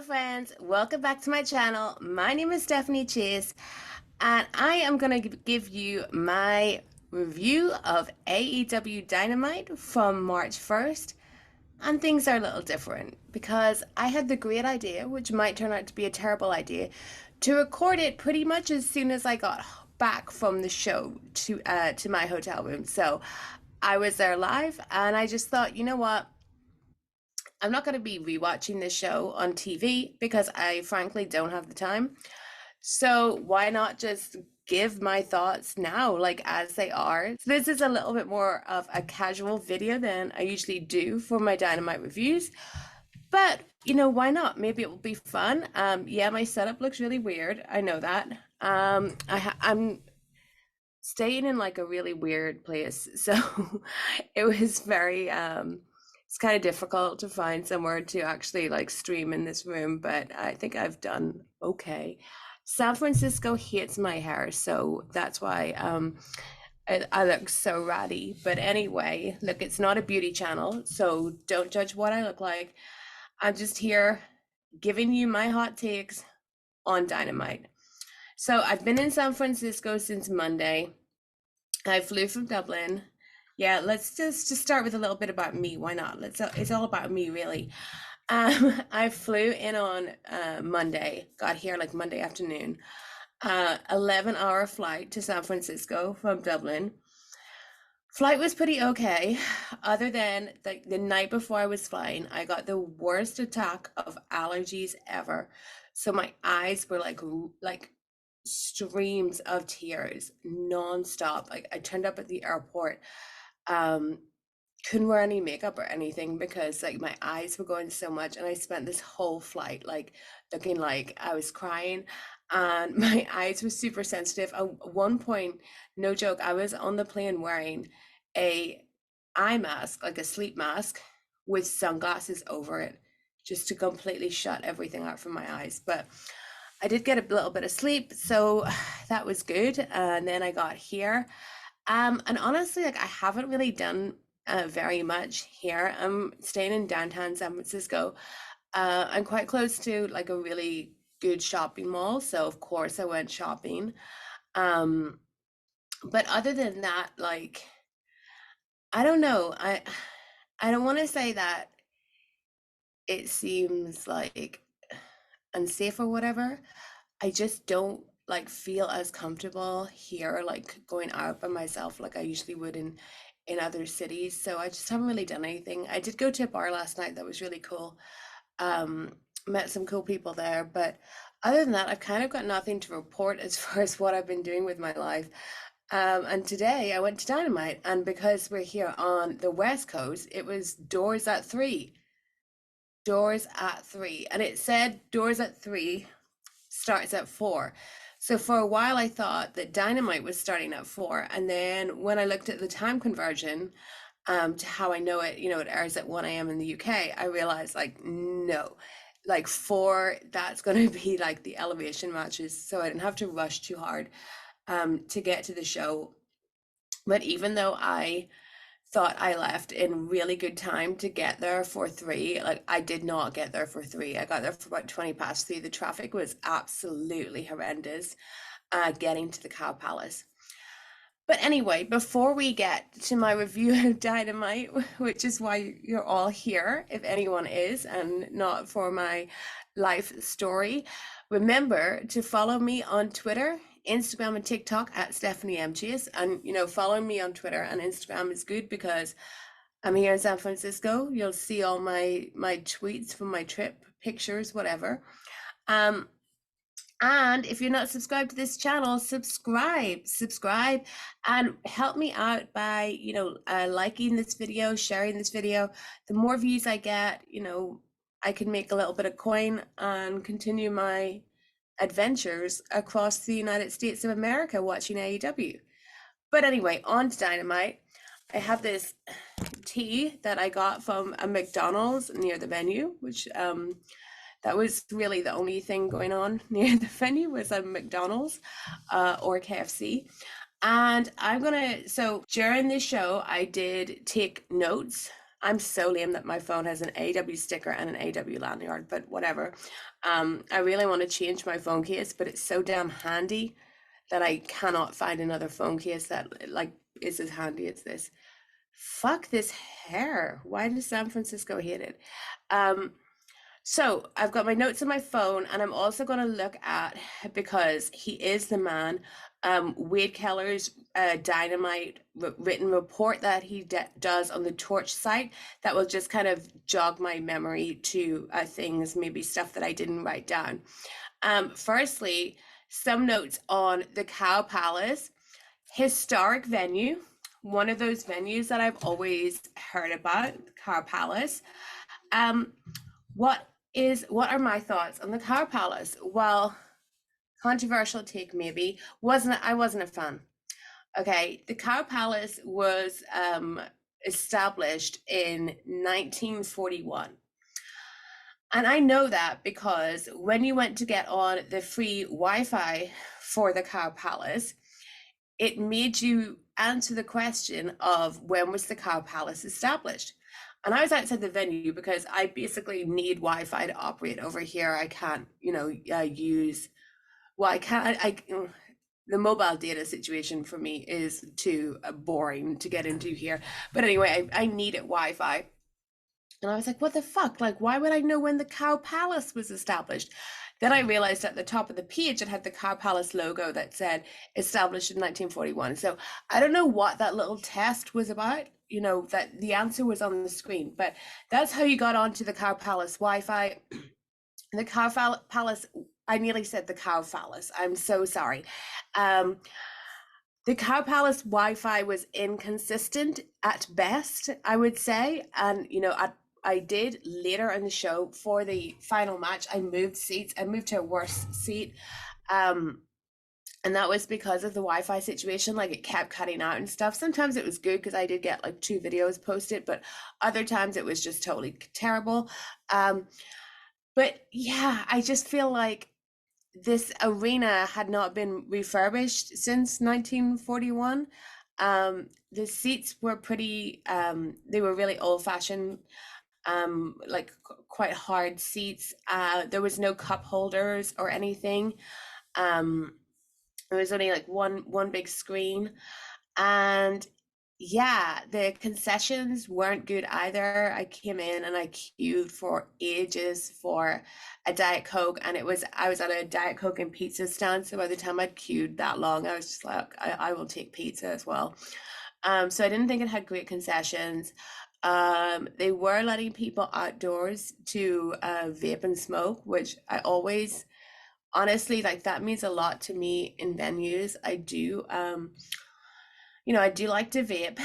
Hello friends, welcome back to my channel. My name is Stephanie Chase and I am going to give you my review of AEW Dynamite from March 1st. And things are a little different because I had the great idea, which might turn out to be a terrible idea, to record it pretty much as soon as I got back from the show to my hotel room. So I was there live and I just thought, you know what? I'm not going to be rewatching this show on TV because I frankly don't have the time. So why not just give my thoughts now, like as they are? So this is a little bit more of a casual video than I usually do for my Dynamite reviews. But why not? Maybe it will be fun. Yeah, my setup looks really weird. I know that. I'm staying in like a really weird place, so it was very it's kind of difficult to find somewhere to actually like stream in this room, but I think I've done okay. San Francisco hates my hair, so that's why I look so ratty. But anyway, look, it's not a beauty channel, so don't judge what I look like. I'm just here giving you my hot takes on Dynamite. So I've been in San Francisco since Monday. I flew from Dublin. Yeah, let's just start with a little bit about me. Why not? It's all about me, really. I flew in on Monday, got here like Monday afternoon. 11-hour flight to San Francisco from Dublin. Flight was pretty okay, other than the night before I was flying, I got the worst attack of allergies ever. So my eyes were like streams of tears nonstop. Like I turned up at the airport, um, couldn't wear any makeup or anything because like my eyes were going so much, and I spent this whole flight like looking like I was crying, and my eyes were super sensitive. At one point, no joke, I was on the plane wearing a eye mask, like a sleep mask with sunglasses over it, just to completely shut everything out from my eyes. But I did get a little bit of sleep, so that was good. And then I got here. And honestly, like I haven't really done very much here. I'm staying in downtown San Francisco. I'm quite close to like a really good shopping mall, so of course I went shopping. Um, but other than that, like I don't know. I don't want to say that it seems like unsafe or whatever. I just don't like feel as comfortable here, like going out by myself like I usually would in other cities. So I just haven't really done anything. I did go to a bar last night that was really cool. Met some cool people there, but other than that, I've kind of got nothing to report as far as what I've been doing with my life. And today I went to Dynamite, and because we're here on the West Coast, it was doors at 3. Doors at 3. And it said doors at 3 starts at 4. So for a while I thought that Dynamite was starting at 4, and then when I looked at the time conversion to how I know it, it airs at 1 a.m. in the UK, I realized like no, like 4, that's going to be like the elevation matches, so I didn't have to rush too hard to get to the show. But even though I thought I left in really good time to get there for 3. Like I did not get there for 3. I got there for about 20 past 3. The traffic was absolutely horrendous getting to the Cow Palace. But anyway, before we get to my review of Dynamite, which is why you're all here, if anyone is, and not for my life story, remember to follow me on Twitter, Instagram, and TikTok at Stephanie M. Chase. And, following me on Twitter and Instagram is good because I'm here in San Francisco. You'll see all my tweets from my trip, pictures, whatever. And if you're not subscribed to this channel, subscribe, and help me out by, liking this video, sharing this video. The more views I get, I can make a little bit of coin and continue my adventures across the United States of America watching AEW. But anyway, on to Dynamite. I have this tea that I got from a McDonald's near the venue, which that was really the only thing going on near the venue was a McDonald's or KFC. And so during this show, I did take notes I'm so lame that my phone has an AW sticker and an AW lanyard, but whatever. I really want to change my phone case, but it's so damn handy that I cannot find another phone case that like is as handy as this. Fuck this hair. Why does San Francisco hate it? Um, so I've got my notes on my phone, and I'm also going to look at, because he is the man, Wade Keller's Dynamite written report that he does on the Torch site that will just kind of jog my memory to things, maybe stuff that I didn't write down. Firstly, some notes on the Cow Palace, historic venue, one of those venues that I've always heard about, Cow Palace. Um, what are my thoughts on the Cow Palace? Well, controversial take maybe. I wasn't a fan. Okay, the Cow Palace was established in 1941. And I know that because when you went to get on the free Wi-Fi for the Cow Palace, it made you answer the question of when was the Cow Palace established? And I was outside the venue because I basically need Wi-Fi to operate over here. I can't, use, well, I can't, the mobile data situation for me is too boring to get into here. But anyway, I needed Wi-Fi. And I was like, what the fuck? Like, why would I know when the Cow Palace was established? Then I realized at the top of the page, it had the Cow Palace logo that said established in 1941. So I don't know what that little test was about, that the answer was on the screen, but that's how you got onto the Cow Palace Wi-Fi. The Cow Palace, I nearly said the Cow Palace. I'm so sorry. The Cow Palace Wi-Fi was inconsistent at best, I would say. And, I did later in the show for the final match, I moved seats. I moved to a worse seat. And that was because of the Wi-Fi situation. Like, it kept cutting out and stuff. Sometimes it was good because I did get like 2 videos posted, but other times it was just totally terrible. But yeah, I just feel like this arena had not been refurbished since 1941. The seats were pretty, they were really old-fashioned, like quite hard seats. There was no cup holders or anything. There was only like one big screen, and yeah, the concessions weren't good either. I came in and I queued for ages for a Diet Coke, and I was at a Diet Coke and pizza stand. So by the time I'd queued that long, I was just like, I will take pizza as well. So I didn't think it had great concessions. They were letting people outdoors to vape and smoke, which I always, honestly, like, that means a lot to me in venues. I do. I do like to vape,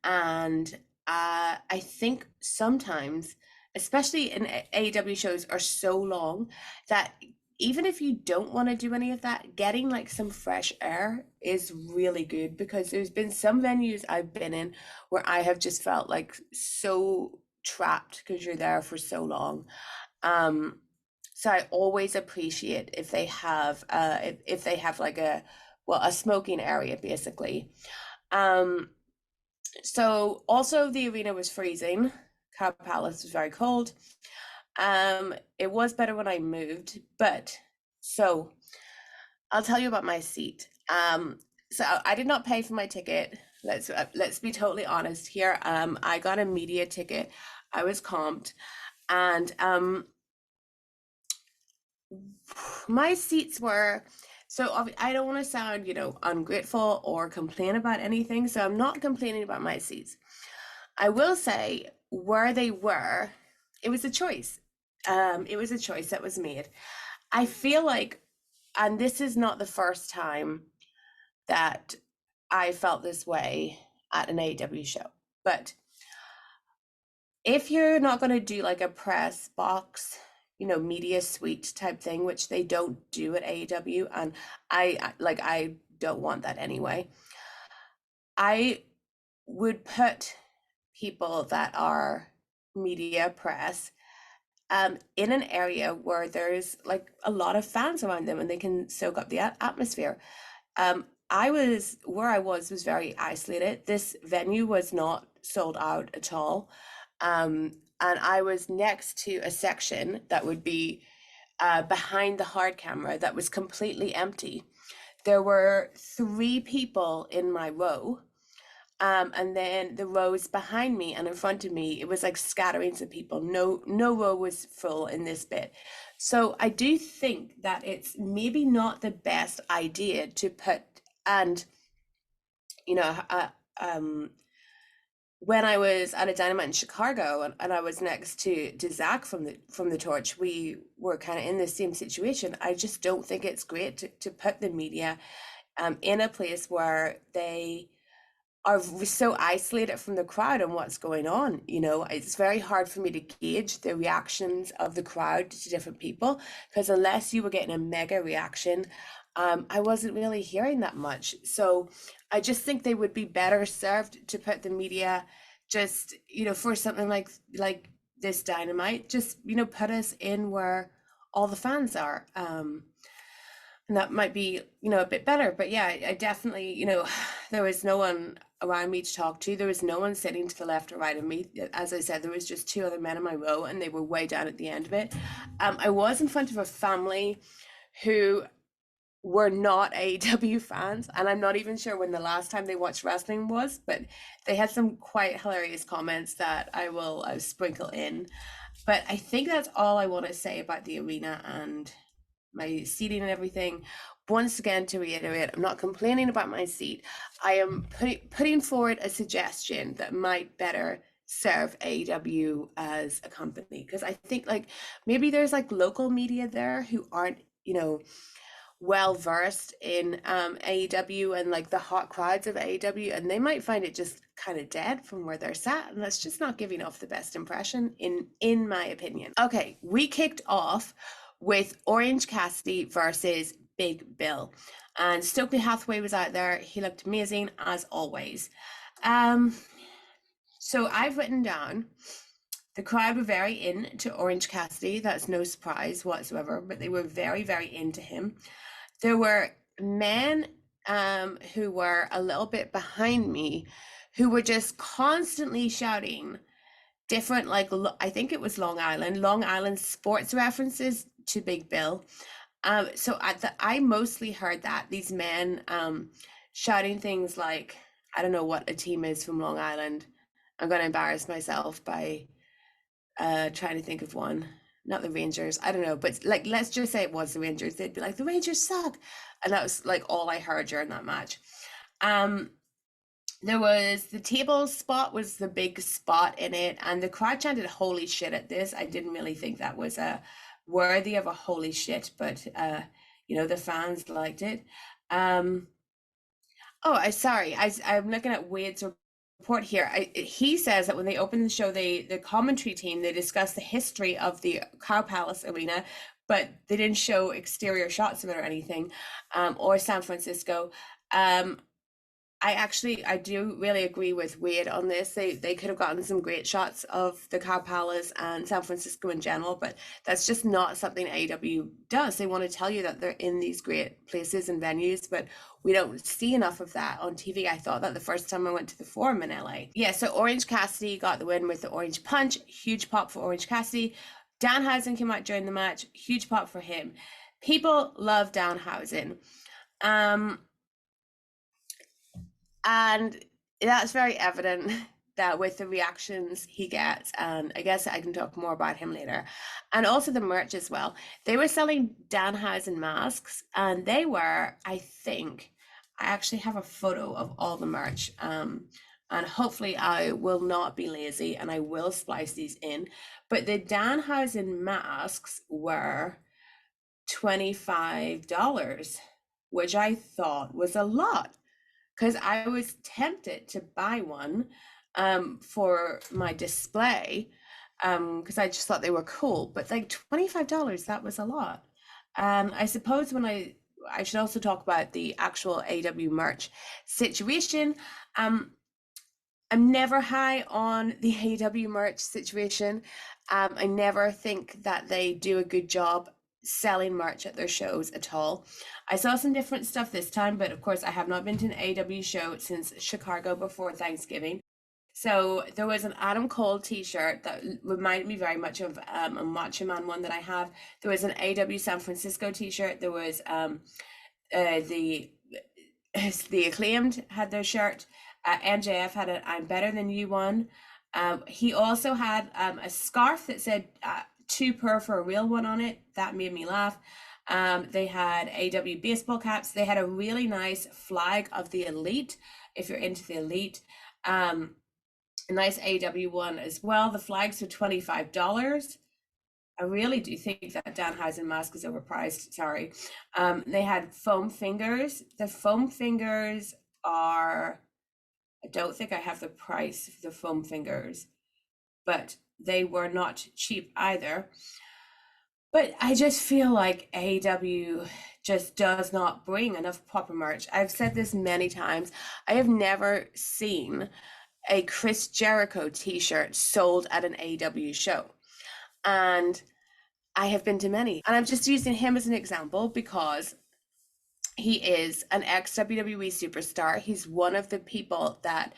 and I think sometimes, especially in AEW shows, are so long that even if you don't want to do any of that, getting like some fresh air is really good, because there's been some venues I've been in where I have just felt like so trapped because you're there for so long. So I always appreciate if they have if they have like a smoking area basically. So also the arena was freezing. Cow Palace was very cold. It was better when I moved, but so I'll tell you about my seat. So I did not pay for my ticket. Let's be totally honest here. I got a media ticket. I was comped, and my seats were, so I don't want to sound, ungrateful or complain about anything. So I'm not complaining about my seats. I will say where they were, it was a choice. It was a choice that was made. I feel like, and this is not the first time that I felt this way at an AEW show, but if you're not going to do like a press box, media suite type thing, which they don't do at AEW, and I don't want that anyway, I would put people that are media press in an area where there's like a lot of fans around them and they can soak up the atmosphere. Where I was very isolated. This venue was not sold out at all. And I was next to a section that would be behind the hard camera that was completely empty. There were 3 people in my row. And then the rows behind me and in front of me, it was like scatterings of people. No row was full in this bit. So I do think that it's maybe not the best idea to put, and you know, when I was at a Dynamite in Chicago and I was next to Zach from the Torch, we were kind of in the same situation. I just don't think it's great to put the media in a place where they are so isolated from the crowd and what's going on. You know, it's very hard for me to gauge the reactions of the crowd to different people, because unless you were getting a mega reaction, I wasn't really hearing that much. So I just think they would be better served to put the media just, you know, for something like this Dynamite, just, you know, put us in where all the fans are. And that might be, you know, a bit better. But yeah, I definitely, you know, there was no one around me to talk to. There was no one sitting to the left or right of me. As I said, there was just 2 other men in my row, and they were way down at the end of it. I was in front of a family who were not AEW fans, and I'm not even sure when the last time they watched wrestling was, but they had some quite hilarious comments that I'll sprinkle in. But I think that's all I want to say about the arena and my seating and everything. Once again, to reiterate, I'm not complaining about my seat. I am putting forward a suggestion that might better serve AEW as a company, because I think like maybe there's like local media there who aren't, you know, well versed in AEW and like the hot crowds of AEW, and they might find it just kind of dead from where they're sat, and that's just not giving off the best impression in my opinion. Okay, we kicked off with Orange Cassidy versus Big Bill, and Stokely Hathaway was out there. He looked amazing as always. So I've written down the crowd were very into Orange Cassidy. That's no surprise whatsoever, but they were very, very into him. There were men who were a little bit behind me who were just constantly shouting different, like, I think it was Long Island sports references to Big Bill. So I mostly heard that, these men shouting things like, I don't know what a team is from Long Island. I'm going to embarrass myself by trying to think of one. Not the Rangers, I don't know, but like, let's just say it was the Rangers. They'd be like, the Rangers suck. And that was like all I heard during that match. There was the table spot was the big spot in it, and the crowd chanted holy shit at this. I didn't really think that was a worthy of a holy shit, but you know, the fans liked it. I'm looking at Wade's report here. He says that when they opened the show, the commentary team, they discussed the history of the Cow Palace Arena, but they didn't show exterior shots of it or anything, or San Francisco. I do really agree with Wade on this. They could have gotten some great shots of the Cow Palace and San Francisco in general, but that's just not something AEW does. They want to tell you that they're in these great places and venues, but we don't see enough of that on TV. I thought that the first time I went to the Forum in LA. Yeah, so Orange Cassidy got the win with the Orange Punch. Huge pop for Orange Cassidy. Danhausen came out during the match. Huge pop for him. People love Danhausen. And that's very evident that with the reactions he gets, and I guess I can talk more about him later, and also the merch as well. They were selling Danhausen masks, and they were, I think, I actually have a photo of all the merch, and hopefully I will not be lazy and I will splice these in. But the Danhausen masks were $25, which I thought was a lot, because I was tempted to buy one for my display, because I just thought they were cool. But like $25, that was a lot. I suppose I should also talk about the actual AEW merch situation. I'm never high on the AEW merch situation. I never think that they do a good job selling merch at their shows at all. I saw some different stuff this time, but of course I have not been to an AEW show since Chicago before Thanksgiving. So there was an Adam Cole t-shirt that reminded me very much of a Macho Man one that I have. There was an AEW San Francisco t-shirt. There was the Acclaimed had their shirt. MJF had an I'm Better Than You one. He also had a scarf that said "Too Poor for a Real One" on it. That made me laugh. They had AEW baseball caps. They had a really nice flag of the Elite, if you're into the Elite. A nice AEW one as well. The flags are $25. I really do think that Danhausen mask is overpriced. Sorry. They had foam fingers. The foam fingers are, I don't think I have the price of the foam fingers, but they were not cheap either. But I just feel like AEW just does not bring enough proper merch. I've said this many times. I have never seen a Chris Jericho t-shirt sold at an AEW show. And I have been to many. And I'm just using him as an example because he is an ex-WWE superstar. He's one of the people that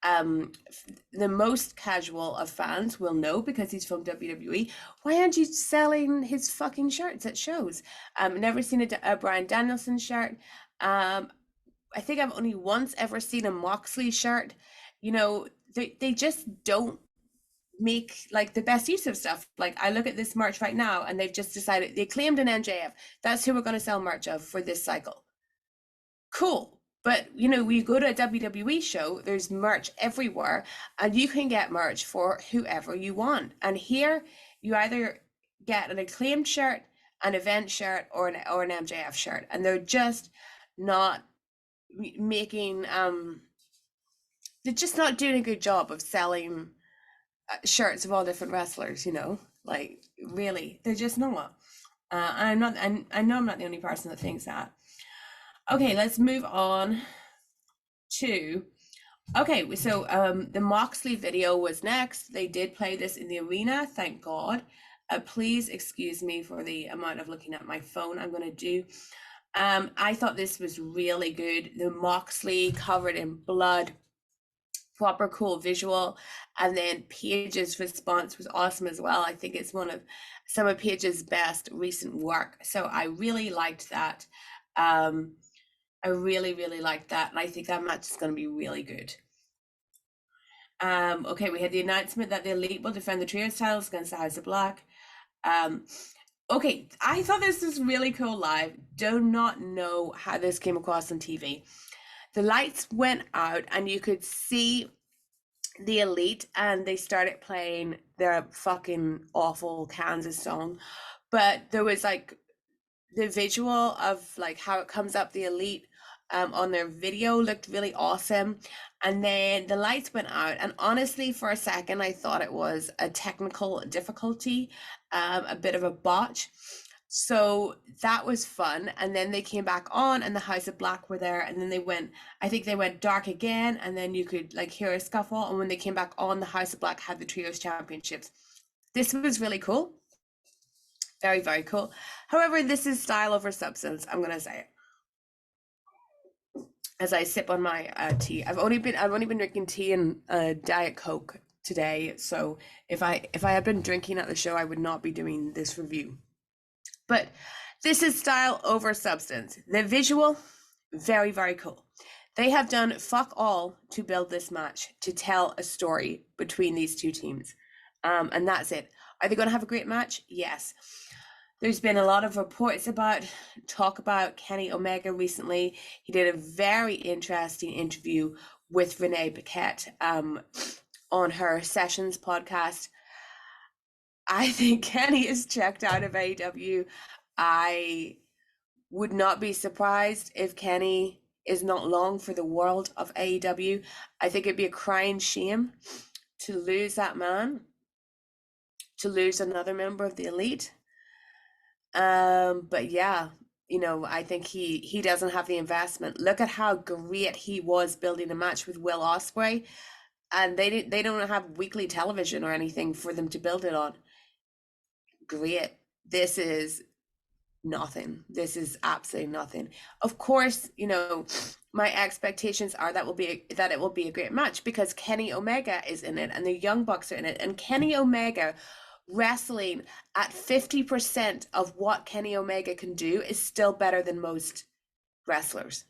the most casual of fans will know because he's from WWE. Why aren't you selling his fucking shirts at shows? Never seen a Bryan Danielson shirt. I think I've only once ever seen a Moxley shirt. You know, they just don't make like the best use of stuff. Like I look at this merch right now and they've just decided they claimed an MJF. That's who we're going to sell merch of for this cycle. Cool. But you know, we go to a WWE show, there's merch everywhere, and you can get merch for whoever you want. And here you either get an Acclaimed shirt, an event shirt, or an MJF shirt, and they're just not making they're just not doing a good job of selling shirts of all different wrestlers, you know, like really, they're just not. I'm not, and I know I'm not the only person that thinks that. Okay, let's move on to, okay, so the Moxley video was next. They did play this in the arena, thank God. Please excuse me for the amount of looking at my phone I'm going to do. I thought this was really good. The Moxley covered in blood, proper cool visual, and then Paige's response was awesome as well. I think it's one of some of Paige's best recent work, so I really liked that. I really liked that, and I think that match is going to be really good. Okay, we had the announcement that the Elite will defend the Trios titles against the House of Black. Okay, I thought this was really cool live. Do not know how this came across on TV. The lights went out and you could see the Elite and they started playing their fucking awful Kansas song. But there was like the visual of like how it comes up the Elite on their video looked really awesome. And then the lights went out, and honestly for a second I thought it was a technical difficulty, a bit of a botch. So that was fun. And then they came back on and the House of Black were there, and then they went, I think they went dark again, and then you could like hear a scuffle, and when they came back on, the House of Black had the Trios Championships. This was really cool. Very cool. However, this is style over substance, I'm gonna say it as I sip on my tea. I've only been drinking tea and Diet Coke today, so if I had been drinking at the show, I would not be doing this review. But this is style over substance. The visual, very cool. They have done fuck all to build this match, to tell a story between these two teams, and that's it. Are they going to have a great match? Yes. There's been a lot of reports talk about Kenny Omega recently. He did a very interesting interview with Renee Paquette on her Sessions podcast. I think Kenny is checked out of AEW. I would not be surprised if Kenny is not long for the world of AEW. I think it'd be a crying shame to lose that man, to lose another member of the Elite. But yeah, you know, I think he doesn't have the investment. Look at how great he was building a match with Will Ospreay, and they don't have weekly television or anything for them to build it on. Great. This is nothing. This is absolutely nothing. Of course, you know, my expectations are that it will be a great match because Kenny Omega is in it and the Young Bucks are in it, and Kenny Omega wrestling at 50% of what Kenny Omega can do is still better than most wrestlers.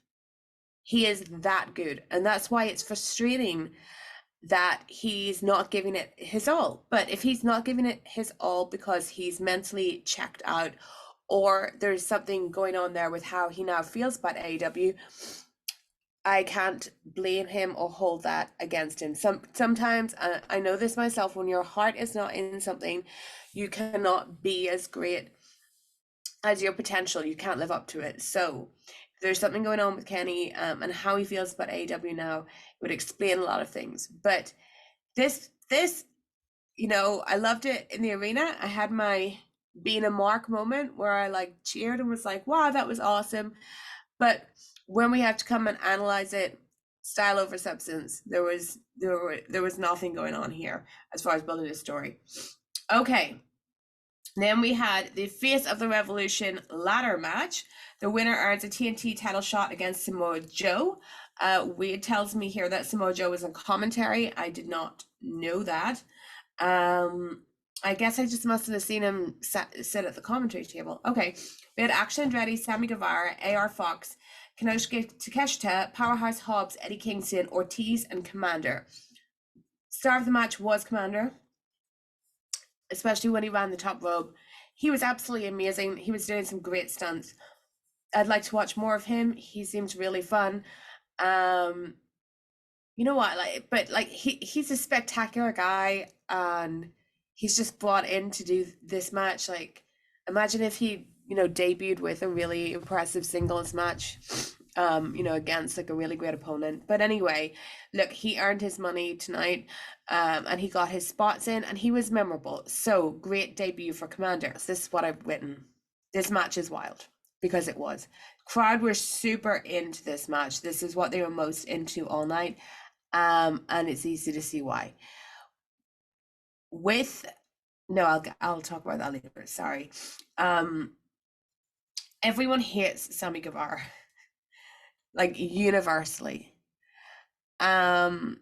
He is that good, and that's why it's frustrating that he's not giving it his all. But if he's not giving it his all because he's mentally checked out, or there's something going on there with how he now feels about AEW, I can't blame him or hold that against him. Sometimes I know this myself, when your heart is not in something, you cannot be as great as your potential. You can't live up to it. So if there's something going on with Kenny, and how he feels about AEW now, it would explain a lot of things. But this, I loved it in the arena. I had my being a Mark moment where I like cheered and was like, wow, that was awesome. But when we have to come and analyze it, style over substance, there was nothing going on here as far as building a story. Okay. Then we had the Face of the Revolution ladder match. The winner earns a TNT title shot against Samoa Joe. Wade tells me here that Samoa Joe was on commentary. I did not know that. I guess I just must have seen him sit at the commentary table. Okay. We had Action Andretti, Sammy Guevara, AR Fox, Konosuke Takeshita, Powerhouse Hobbs, Eddie Kingston, Ortiz, and Commander. Star of the match was Commander, especially when he ran the top rope. He was absolutely amazing. He was doing some great stunts. I'd like to watch more of him. He seems really fun. You know what? He's a spectacular guy, and he's just brought in to do this match. Like, imagine if he, debuted with a really impressive singles match, against like a really great opponent. But anyway, look, he earned his money tonight, and he got his spots in, and he was memorable. So great debut for Commander. This is what I've written. This match is wild, because it was. Crowd were super into this match. This is what they were most into all night. And it's easy to see why. I'll talk about that later. Sorry. Everyone hates Sammy Guevara, like universally. And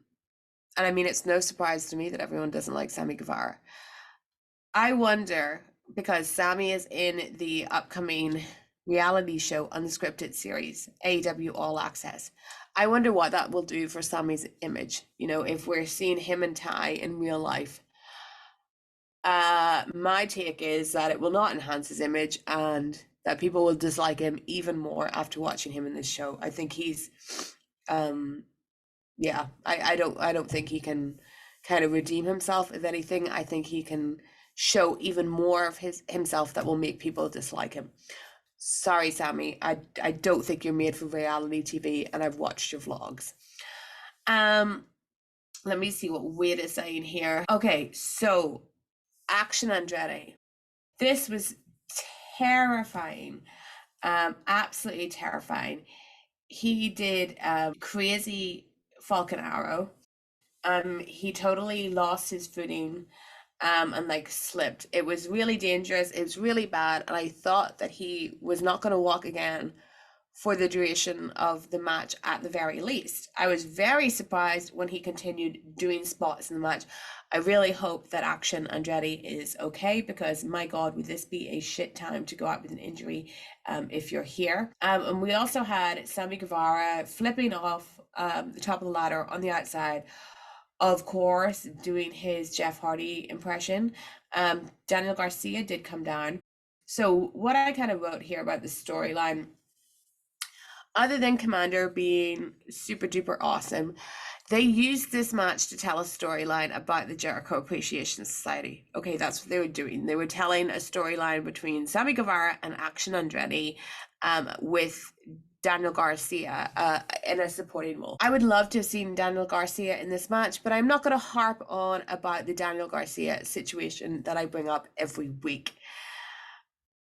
I mean, it's no surprise to me that everyone doesn't like Sammy Guevara. I wonder, because Sammy is in the upcoming reality show Unscripted series, AEW All Access. I wonder what that will do for Sammy's image, if we're seeing him and Ty in real life. My take is that it will not enhance his image, and that people will dislike him even more after watching him in this show. I think he's, I don't think he can kind of redeem himself. If anything, I think he can show even more of himself that will make people dislike him. Sorry, Sammy, I don't think you're made for reality TV, and I've watched your vlogs. Let me see what Wade is saying here. Okay, so Action Andretti. This was terrifying. Absolutely terrifying. He did crazy Falcon Arrow. He totally lost his footing, and like slipped. It was really dangerous. It was really bad, and I thought that he was not going to walk again for the duration of the match at the very least. I was very surprised when he continued doing spots in the match. I really hope that Action Andretti is okay, because my God, would this be a shit time to go out with an injury if you're here. And we also had Sammy Guevara flipping off the top of the ladder on the outside, of course, doing his Jeff Hardy impression. Daniel Garcia did come down. So what I kind of wrote here about the storyline, other than Commander being super duper awesome, they used this match to tell a storyline about the Jericho Appreciation Society. Okay, that's what they were doing. They were telling a storyline between Sammy Guevara and Action Andretti, with Daniel Garcia in a supporting role. I would love to have seen Daniel Garcia in this match, but I'm not going to harp on about the Daniel Garcia situation that I bring up every week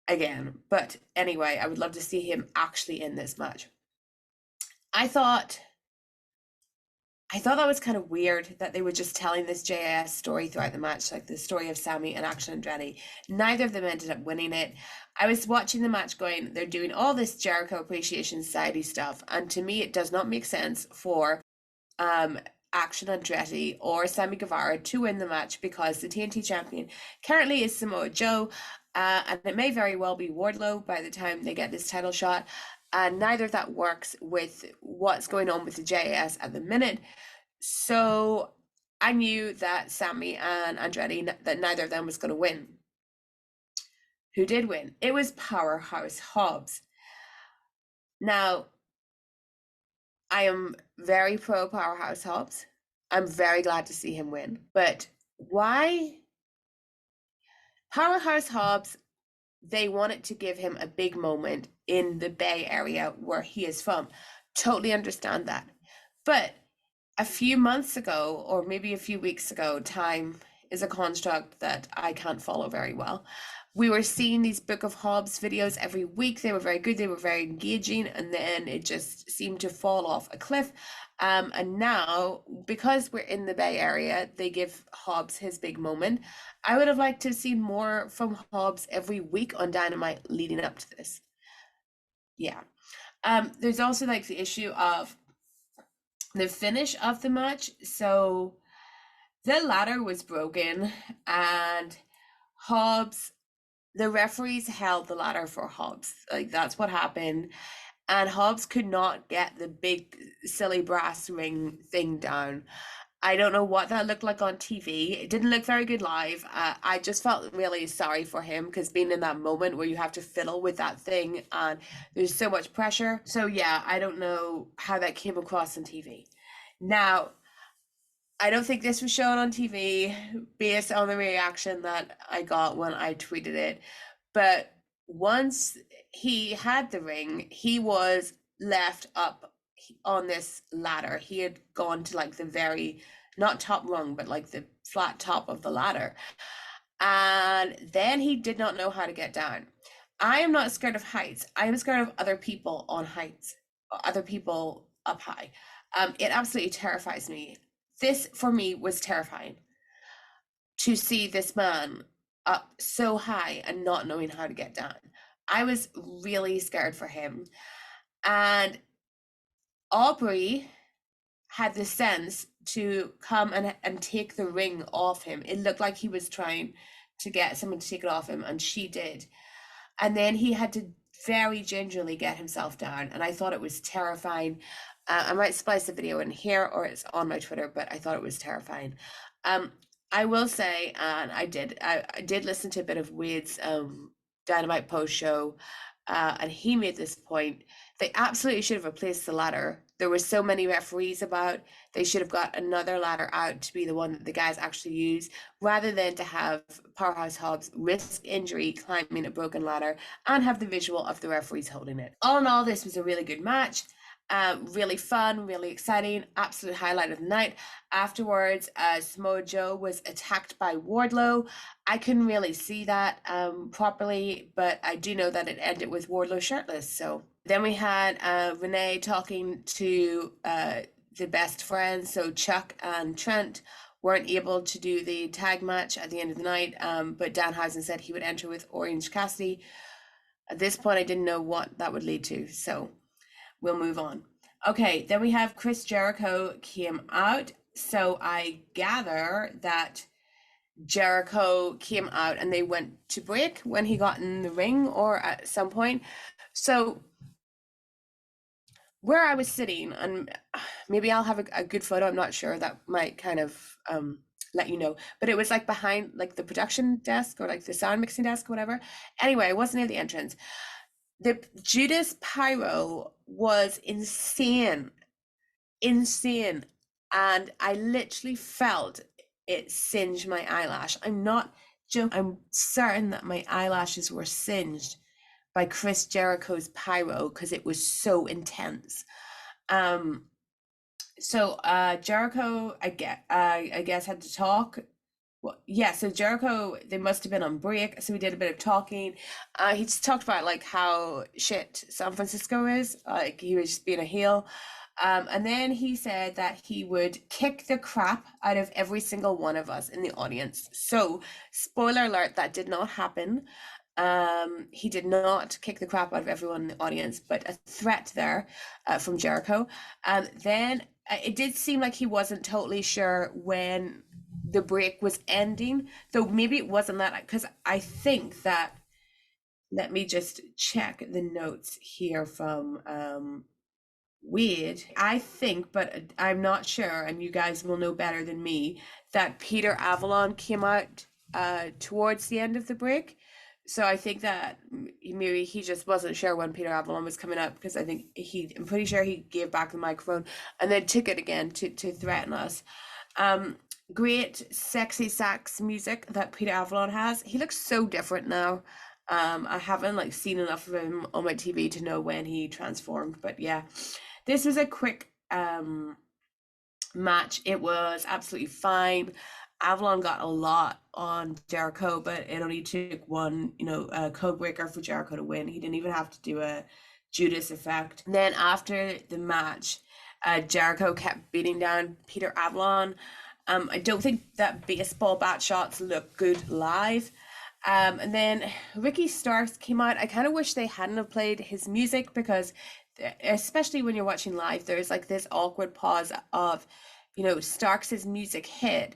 again. But anyway, I would love to see him actually in this match. I thought I thought that was kind of weird that they were just telling this JAS story throughout the match, like the story of Sammy and Action Andretti. Neither of them ended up winning it. I was watching the match going, they're doing all this Jericho Appreciation Society stuff, and to me it does not make sense for Action Andretti or Sammy Guevara to win the match because the TNT champion currently is Samoa Joe, and it may very well be Wardlow by the time they get this title shot. And neither of that works with what's going on with the JAS at the minute. So I knew that Sammy and Andretti, that neither of them was going to win. Who did win? It was Powerhouse Hobbs. Now, I am very pro Powerhouse Hobbs. I'm very glad to see him win. But why? Powerhouse Hobbs, they wanted to give him a big moment in the Bay Area where he is from. Totally understand that. But a few months ago, or maybe a few weeks ago, time is a construct that I can't follow very well. We were seeing these Book of Hobbs videos every week. They were very good, they were very engaging, and then it just seemed to fall off a cliff. And now, because we're in the Bay Area, they give Hobbs his big moment. I would have liked to have seen more from Hobbs every week on Dynamite leading up to this. Yeah. There's also like the issue of the finish of the match. So the ladder was broken and Hobbs, the referees held the ladder for Hobbs. Like that's what happened. And Hobbs could not get the big silly brass ring thing down. I don't know what that looked like on TV. It didn't look very good live. I just felt really sorry for him because being in that moment where you have to fiddle with that thing and there's so much pressure. So yeah, I don't know how that came across on TV. Now, I don't think this was shown on TV based on the reaction that I got when I tweeted it. But once he had the ring, he was left up on this ladder. He had gone to like the very, not top rung, but like the flat top of the ladder. And then he did not know how to get down. I am not scared of heights. I am scared of other people on heights, other people up high. It absolutely terrifies me. This for me was terrifying to see this man up so high and not knowing how to get down. I was really scared for him. And Aubrey had the sense to come and take the ring off him. It looked like he was trying to get someone to take it off him, and she did. And then he had to very gingerly get himself down, and I thought it was terrifying. I might splice the video in here or it's on my Twitter, but I thought it was terrifying. I will say, and I did listen to a bit of Wade's Dynamite post show, and he made this point. They absolutely should have replaced the ladder. There were so many referees about. They should have got another ladder out to be the one that the guys actually use, rather than to have Powerhouse Hobbs risk injury climbing a broken ladder and have the visual of the referees holding it. All in all, this was a really good match. Really fun, really exciting, absolute highlight of the night. Afterwards, Samoa Joe was attacked by Wardlow. I couldn't really see that properly, but I do know that it ended with Wardlow shirtless. So then we had Renee talking to the best friends. So Chuck and Trent weren't able to do the tag match at the end of the night, but Danhausen said he would enter with Orange Cassidy. At this point, I didn't know what that would lead to, so we'll move on. Okay, then we have Chris Jericho came out. So I gather that Jericho came out and they went to break when he got in the ring or at some point. So where I was sitting, and maybe I'll have a good photo, I'm not sure, that might kind of let you know, but it was like behind like the production desk or like the sound mixing desk or whatever. Anyway, it wasn't near the entrance. The Judas Pyro was insane, and I literally felt it singe my eyelash. I'm not joking. I'm certain that my eyelashes were singed by Chris Jericho's pyro because it was so intense. So Jericho, I guess had to talk. Well, yeah, so Jericho, they must have been on break, so we did a bit of talking. He just talked about like how shit San Francisco is, like he was just being a heel. And then he said that he would kick the crap out of every single one of us in the audience. So, spoiler alert, that did not happen. He did not kick the crap out of everyone in the audience, but a threat there from Jericho. Then it did seem like he wasn't totally sure when the break was ending, though maybe it wasn't that, because I think that, let me just check the notes here from Weird. I think, but I'm not sure, and you guys will know better than me, that Peter Avalon came out towards the end of the break. So I think that maybe he just wasn't sure when Peter Avalon was coming up, because I'm pretty sure he gave back the microphone and then took it again to threaten us. Great sexy sax music that Peter Avalon has. He looks so different now. I haven't seen enough of him on my TV to know when he transformed, but yeah, this was a quick match. It was absolutely fine. Avalon got a lot on Jericho, but it only took one, code breaker for Jericho to win. He didn't even have to do a Judas effect. And then after the match, Jericho kept beating down Peter Avalon. I don't think that baseball bat shots look good live. And then Ricky Starks came out. I kind of wish they hadn't have played his music, because especially when you're watching live, there's this awkward pause of, Starks's music hit.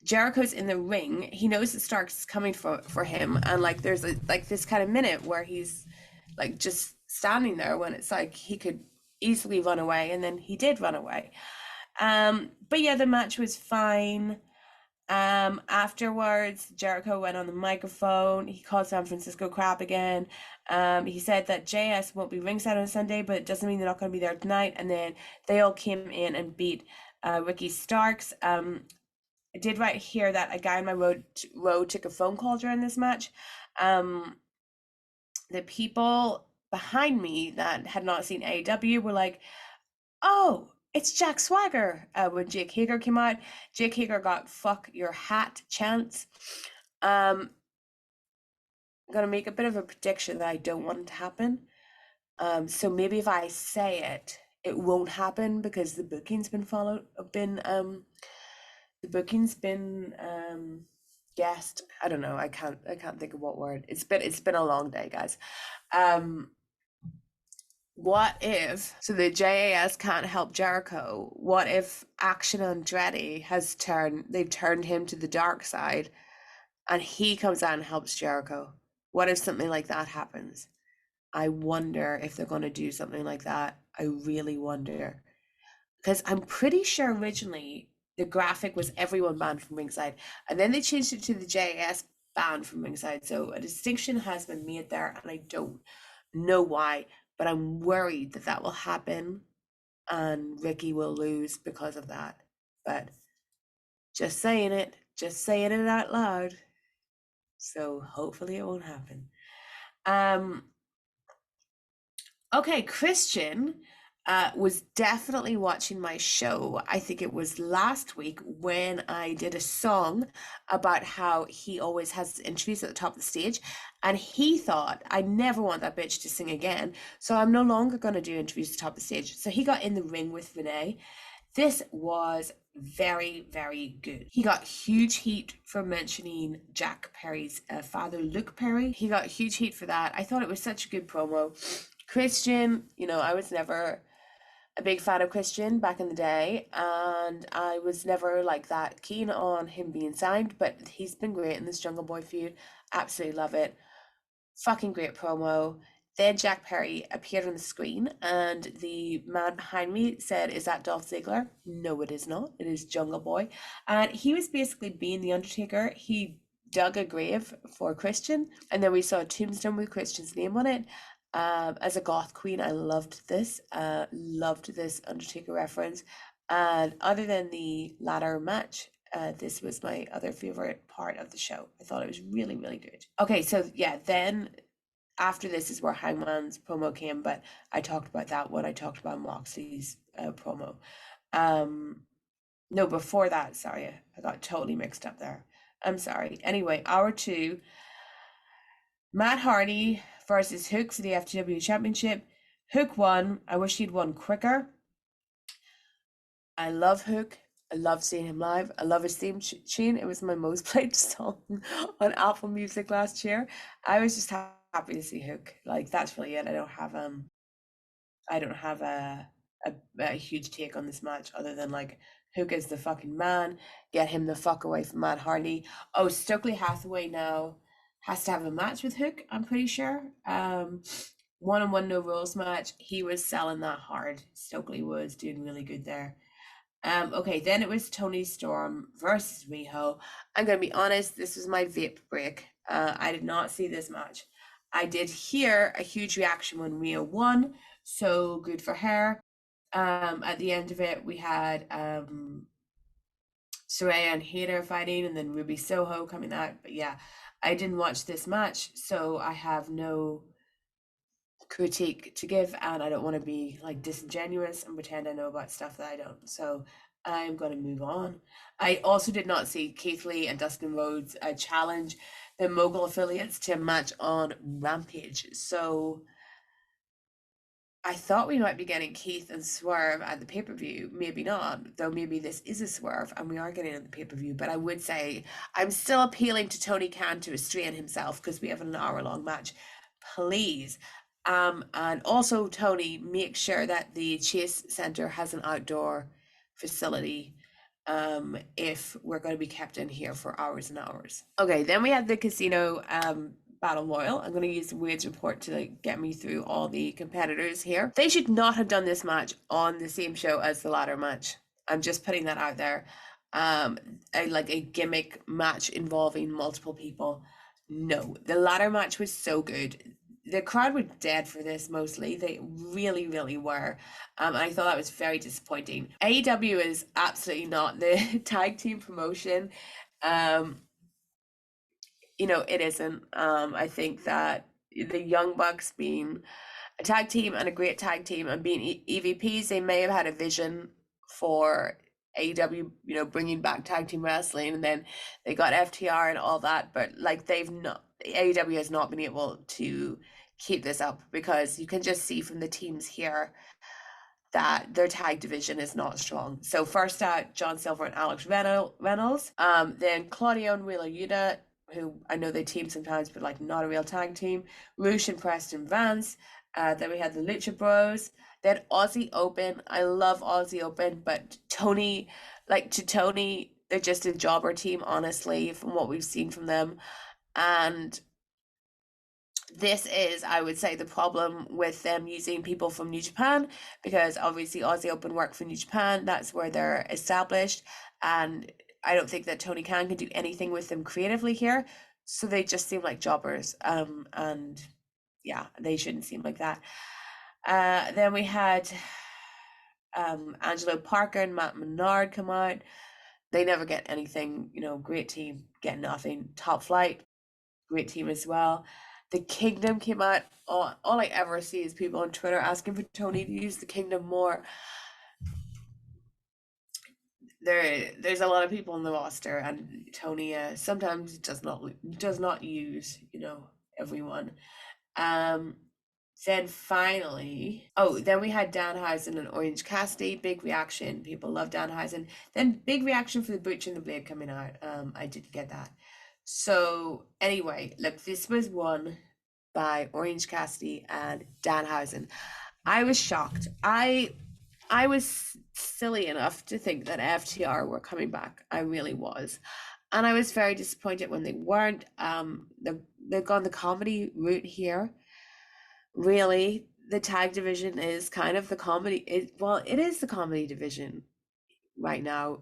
Jericho's in the ring. He knows that Starks is coming for him, and there's this kind of minute where he's just standing there when it's he could easily run away, and then he did run away. But yeah, the match was fine. Afterwards, Jericho went on the microphone. He called San Francisco crap again. He said that JS won't be ringside on Sunday, but it doesn't mean they're not going to be there tonight. And then they all came in and beat Ricky Starks. I did write here that a guy in my row took a phone call during this match. The people behind me that had not seen AEW were like, "Oh, it's Jack Swagger." When Jake Hager came out, Jake Hager got "fuck your hat" chants. I'm gonna make a bit of a prediction that I don't want to happen. So maybe if I say it, it won't happen, because the booking's been guessed. I don't know. I can't think of what word. It's been a long day, guys. What if, so the JAS can't help Jericho, what if Action Andretti they've turned him to the dark side, and he comes out and helps Jericho? What if something like that happens? I wonder if they're going to do something like that. I really wonder. Because I'm pretty sure originally the graphic was everyone banned from ringside, and then they changed it to the JAS banned from ringside. So a distinction has been made there, and I don't know why. But I'm worried that that will happen and Ricky will lose because of that. But just saying it out loud. So hopefully it won't happen. Okay, Christian was definitely watching my show. I think it was last week when I did a song about how he always has interviews at the top of the stage, and he thought, I never want that bitch to sing again, so I'm no longer going to do interviews at the top of the stage. So he got in the ring with Renee. This was very, very good. He got huge heat for mentioning Jack Perry's father, Luke Perry. He got huge heat for that. I thought it was such a good promo. Christian, I was never a big fan of Christian back in the day, and I was never that keen on him being signed, but he's been great in this Jungle Boy feud. Absolutely love it. Fucking great promo. Then Jack Perry appeared on the screen, and the man behind me said, "Is that Dolph Ziggler?" No, it is not. It is Jungle Boy. And he was basically being the Undertaker. He dug a grave for Christian, and then we saw a tombstone with Christian's name on it. As a goth queen, I loved this Undertaker reference. And other than the ladder match, this was my other favorite part of the show. I thought it was really, really good. Okay, so yeah, then after this is where Hangman's promo came, but I talked about that when I talked about Moxley's promo. No, before that, sorry, I got totally mixed up there. I'm sorry. Anyway, hour 2, Matt Hardy versus Hook for the FTW Championship. Hook won. I wish he'd won quicker. I love Hook. I love seeing him live. I love his theme tune. It was my most played song on Apple Music last year. I was just happy to see Hook. Like that's really it. I don't have a huge take on this match other than like Hook is the fucking man. Get him the fuck away from Matt Hardy. Oh, Stokely Hathaway now has to have a match with Hook, I'm pretty sure. One-on-one no rules match. He was selling that hard. Stokely was doing really good there. Okay, then it was Tony Storm versus RHIO. I'm gonna be honest, this was my vape break. I did not see this match. I did hear a huge reaction when RHIO won, so good for her. At the end of it, we had Saraya and Hayter fighting, and then Ruby Soho coming out. But yeah, I didn't watch this match, so I have no critique to give, and I don't want to be like disingenuous and pretend I know about stuff that I don't. So I'm going to move on. I also did not see Keith Lee and Dustin Rhodes challenge the Mogul affiliates to a match on Rampage. So I thought we might be getting Keith and Swerve at the pay-per-view. Maybe not, though maybe this is a Swerve and we are getting it at the pay-per-view. But I would say I'm still appealing to Tony Khan to restrain himself because we have an hour-long match. Please. And also, Tony, make sure that the Chase Center has an outdoor facility if we're going to be kept in here for hours and hours. Okay, then we had the casino battle royal. I'm going to use the Wade's report to like, get me through all the competitors here. They should not have done this match on the same show as the ladder match. I'm just putting that out there. Like a gimmick match involving multiple people. No, the ladder match was so good. The crowd were dead for this mostly. They really, really were. And I thought that was very disappointing. AEW is absolutely not the tag team promotion. It isn't. I think that the Young Bucks being a tag team and a great tag team and being EVPs, they may have had a vision for AEW, bringing back tag team wrestling, and then they got FTR and all that, but like AEW has not been able to keep this up because you can just see from the teams here that their tag division is not strong. So first out, John Silver and Alex Reynolds. Then Claudio and Wheeler Yuta, who I know they team sometimes, but like not a real tag team. Roosh and Preston Vance. Then we had the Lucha Bros. Then Aussie Open. I love Aussie Open, but Tony, they're just a jobber team, honestly, from what we've seen from them. And this is, I would say, the problem with them using people from New Japan, because obviously Aussie Open work for New Japan. That's where they're established. And I don't think that Tony Khan can do anything with them creatively here. So they just seem like jobbers. And yeah, they shouldn't seem like that. Then we had Angelo Parker and Matt Menard come out. They never get anything, great team, get nothing. Top Flight, great team as well. The Kingdom came out. All I ever see is people on Twitter asking for Tony to use the Kingdom more. There's a lot of people on the roster, and Tony sometimes does not use everyone. Then finally, then we had Danhausen and Orange Cassidy. Big reaction. People love Danhausen. Then big reaction for the Butcher and the Blade coming out. I didn't get that. So anyway, look, this was won by Orange Cassidy and Danhausen. I was shocked. I was silly enough to think that FTR were coming back. I really was. And I was very disappointed when they weren't. They've gone the comedy route here. Really, the tag division is kind of the comedy. It is the comedy division right now,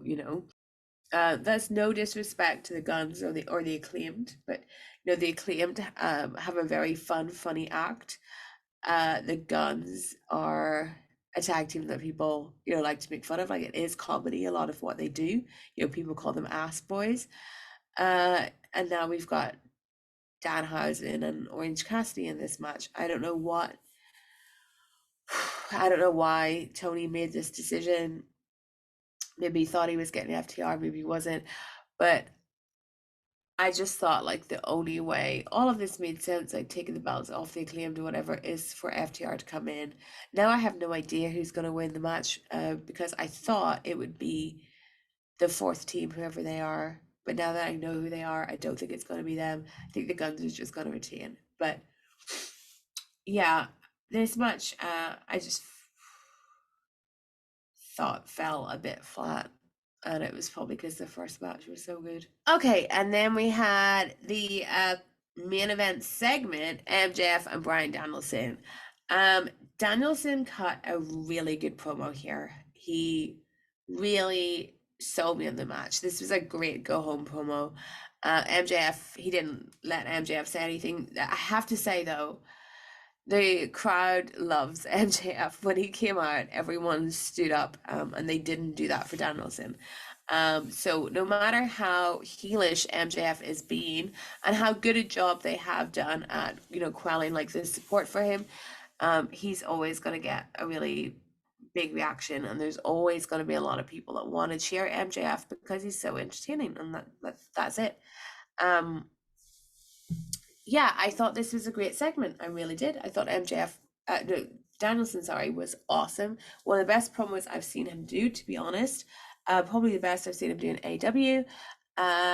That's no disrespect to the Guns or the Acclaimed, but the Acclaimed have a very funny act. The Guns are a tag team that people like to make fun of. Like, it is comedy, a lot of what they do. People call them ass boys. And now we've got Danhausen and Orange Cassidy in this match. I don't know why Tony made this decision. Maybe he thought he was getting FTR, maybe he wasn't. But I just thought like the only way all of this made sense, like taking the belts off the Acclaimed or whatever, is for FTR to come in. Now I have no idea who's going to win the match, because I thought it would be the fourth team, whoever they are. But now that I know who they are, I don't think it's going to be them. I think the Guns is just going to retain. But yeah, this match, I just thought fell a bit flat. And it was probably because the first match was so good. Okay, and then we had the main event segment, MJF and Bryan Danielson. Danielson cut a really good promo here. He really sold me on the match. This was a great go home promo. MJF, he didn't let MJF say anything. I have to say though, the crowd loves MJF. When he came out, everyone stood up, and they didn't do that for Danielson. So no matter how heelish MJF is being and how good a job they have done at, quelling like the support for him, he's always going to get a really big reaction, and there's always going to be a lot of people that want to cheer MJF because he's so entertaining, and that's it. Yeah, I thought this was a great segment. I really did. I thought no, Danielson, sorry, was awesome. One of the best promos I've seen him do, to be honest. Probably the best I've seen him do in AEW.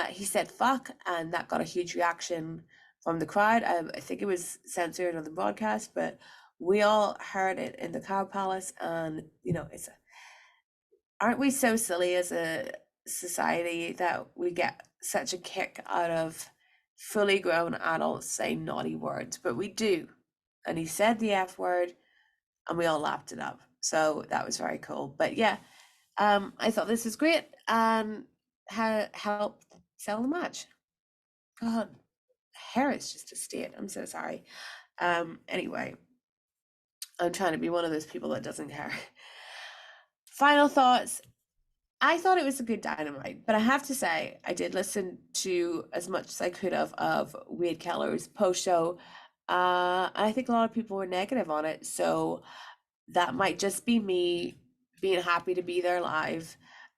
He said fuck, and that got a huge reaction from the crowd. I think it was censored on the broadcast, but we all heard it in the Cow Palace, and aren't we so silly as a society that we get such a kick out of fully grown adults saying naughty words? But we do. And he said the F word, and we all lapped it up. So that was very cool. But yeah, I thought this was great and helped sell the match. God, hair is just a state. I'm so sorry. Anyway, I'm trying to be one of those people that doesn't care. Final thoughts. I thought it was a good Dynamite, but I have to say, I did listen to as much as I could of Wade Keller's post show. And I think a lot of people were negative on it. So that might just be me being happy to be there live,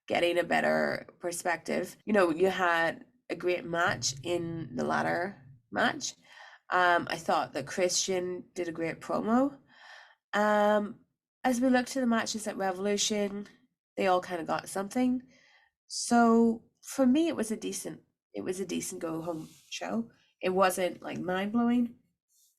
getting a better perspective. You had a great match in the ladder match. I thought that Christian did a great promo. As we look to the matches at Revolution, they all kind of got something. So for me, it was a decent go home show. It wasn't like mind blowing.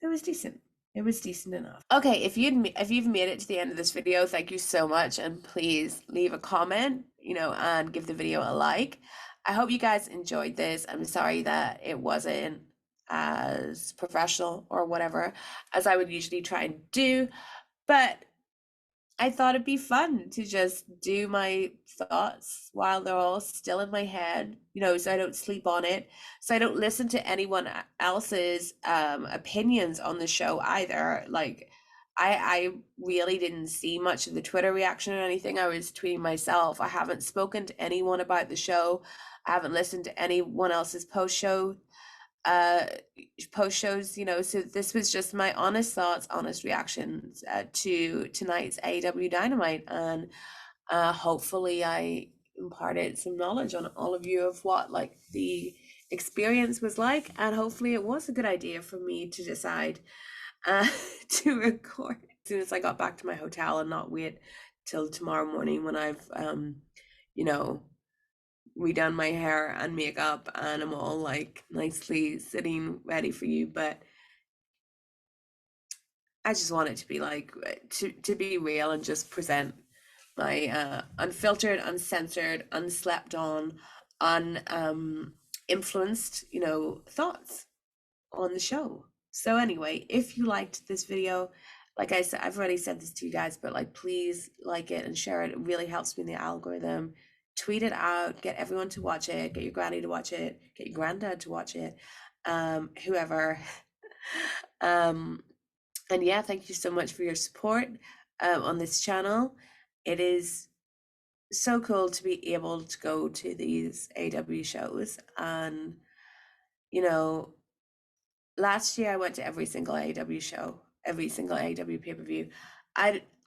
It was decent. It was decent enough. Okay, if you've made it to the end of this video, thank you so much, and please leave a comment, and give the video a like. I hope you guys enjoyed this. I'm sorry that it wasn't as professional or whatever as I would usually try and do, but I thought it'd be fun to just do my thoughts while they're all still in my head, so I don't sleep on it, so I don't listen to anyone else's opinions on the show either. Like, I really didn't see much of the Twitter reaction or anything. I was tweeting myself. I haven't spoken to anyone about the show. I haven't listened to anyone else's uh post shows, so this was just my honest thoughts, honest reactions to tonight's AEW Dynamite, and hopefully I imparted some knowledge on all of you of what like the experience was like, and hopefully it was a good idea for me to decide uh to record as soon as I got back to my hotel and not wait till tomorrow morning when I've you know redone my hair and makeup and I'm all like nicely sitting ready for you. But I just want it to be like to be real and just present my unfiltered, uncensored, unslept on, influenced, thoughts on the show. So anyway, if you liked this video, like I said, I've already said this to you guys, but like please like it and share it. It really helps me in the algorithm. Tweet it out, get everyone to watch it, get your granny to watch it, get your granddad to watch it, whoever. um, and yeah, thank you so much for your support on this channel. It is so cool to be able to go to these AW shows, and last year I went to every single AW show, every single AW pay-per-view.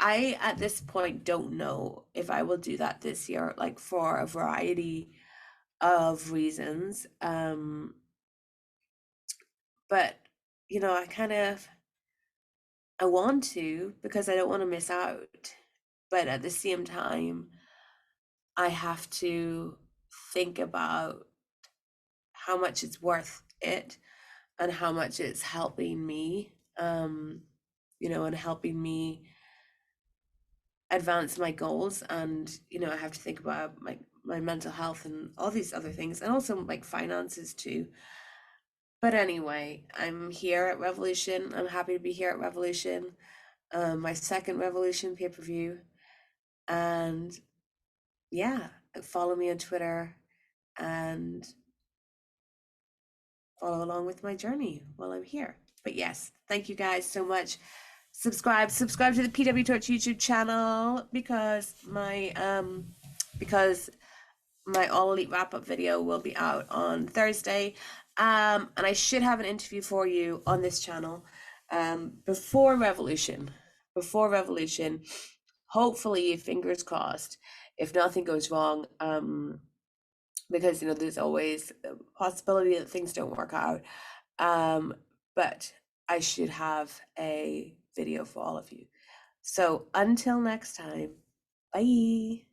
I at this point don't know if I will do that this year, like for a variety of reasons. but I want to because I don't want to miss out. But at the same time, I have to think about how much it's worth it and how much it's helping me, and helping me advance my goals. And, I have to think about my mental health and all these other things, and also like finances too. But anyway, I'm here at Revolution. I'm happy to be here at Revolution, my second Revolution pay-per-view. And yeah, follow me on Twitter and follow along with my journey while I'm here. But yes, thank you guys so much. Subscribe to the PW Torch YouTube channel because my All Elite wrap up video will be out on Thursday. And I should have an interview for you on this channel before Revolution. Before Revolution, hopefully, fingers crossed, if nothing goes wrong, because there's always a possibility that things don't work out. But I should have a video for all of you. So until next time, bye.